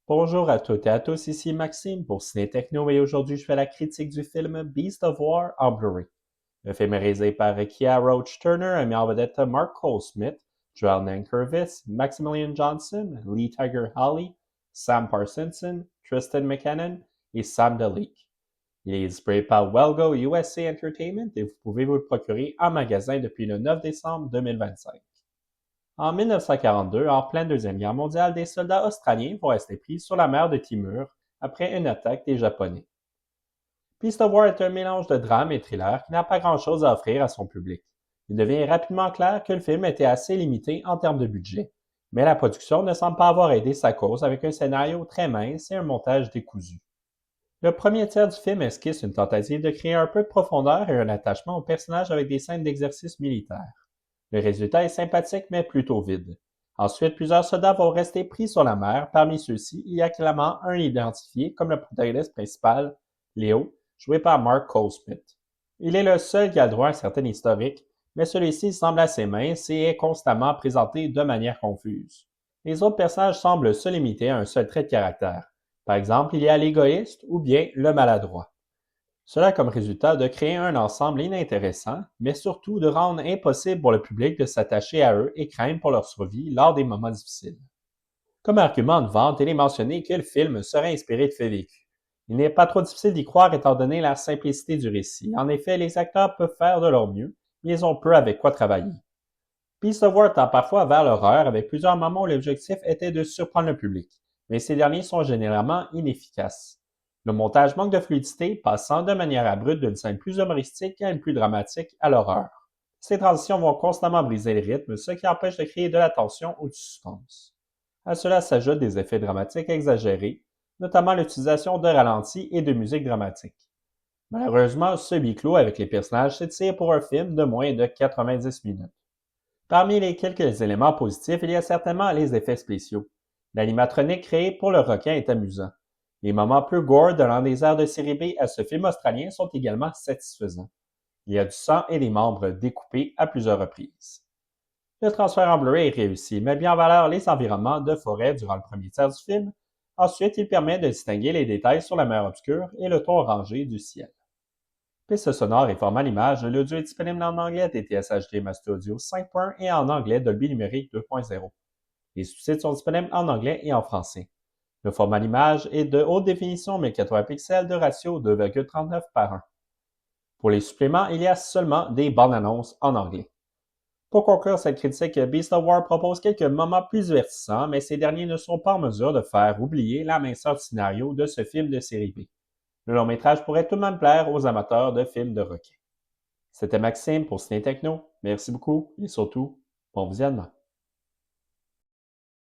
Bonjour à toutes et à tous, ici Maxime pour Ciné Techno et aujourd'hui je fais la critique du film Beast of War en Blu-ray. Le film est réalisé par Kia Roach Turner et met en vedette Mark Cole-Smith, Joel Nankervis, Maximilian Johnson, Lee Tiger Holly, Sam Parsonson, Tristan McKinnon et Sam DeLeek. Il est distribué par Welgo USA Entertainment et vous pouvez vous le procurer en magasin depuis le 9 décembre 2025. En 1942, en pleine Deuxième Guerre mondiale, des soldats australiens vont rester pris sur la mer de Timur après une attaque des Japonais. Beast of War est un mélange de drame et thriller qui n'a pas grand-chose à offrir à son public. Il devient rapidement clair que le film était assez limité en termes de budget, mais la production ne semble pas avoir aidé sa cause avec un scénario très mince et un montage décousu. Le premier tiers du film esquisse une tentative de créer un peu de profondeur et un attachement au personnage avec des scènes d'exercice militaire. Le résultat est sympathique mais plutôt vide. Ensuite, plusieurs soldats vont rester pris sur la mer. Parmi ceux-ci, il y a clairement un identifié comme le protagoniste principal, Léo, joué par Mark Cole-Smith. Il est le seul qui a le droit à un certain historique, mais celui-ci semble assez mince et est constamment présenté de manière confuse. Les autres personnages semblent se limiter à un seul trait de caractère. Par exemple, il y a l'égoïste ou bien le maladroit. Cela a comme résultat de créer un ensemble inintéressant, mais surtout de rendre impossible pour le public de s'attacher à eux et craindre pour leur survie lors des moments difficiles. Comme argument de vente, il est mentionné que le film serait inspiré de faits vécus. Il n'est pas trop difficile d'y croire étant donné la simplicité du récit. En effet, les acteurs peuvent faire de leur mieux, mais ils ont peu avec quoi travailler. Beast of War tend parfois vers l'horreur avec plusieurs moments où l'objectif était de surprendre le public, mais ces derniers sont généralement inefficaces. Le montage manque de fluidité, passant de manière abrupte d'une scène plus humoristique à une plus dramatique à l'horreur. Ces transitions vont constamment briser le rythme, ce qui empêche de créer de la tension ou du suspense. À cela s'ajoutent des effets dramatiques exagérés, notamment l'utilisation de ralentis et de musique dramatique. Malheureusement, ce huis clos avec les personnages s'étire pour un film de moins de 90 minutes. Parmi les quelques éléments positifs, il y a certainement les effets spéciaux. L'animatronique créé pour le requin est amusant. Les moments peu gore donnant des airs de série B à ce film australien sont également satisfaisants. Il y a du sang et des membres découpés à plusieurs reprises. Le transfert en Blu-ray est réussi, met bien en valeur les environnements de forêt durant le premier tiers du film. Ensuite, il permet de distinguer les détails sur la mer obscure et le ton orangé du ciel. Piste sonore et format l'image, l'audio est disponible en anglais DTS HD Master Audio 5.1 et en anglais Dolby Numérique 2.0. Les sous-titres sont disponibles en anglais et en français. Le format d'image est de haute définition 1080 pixels de ratio 2,39 par 1. Pour les suppléments, il y a seulement des bandes annonces en anglais. Pour conclure cette critique, Beast of War propose quelques moments plus divertissants, mais ces derniers ne sont pas en mesure de faire oublier la minceur du scénario de ce film de série B. Le long métrage pourrait tout de même plaire aux amateurs de films de requins. C'était Maxime pour Ciné Techno. Merci beaucoup et surtout, bon visionnement.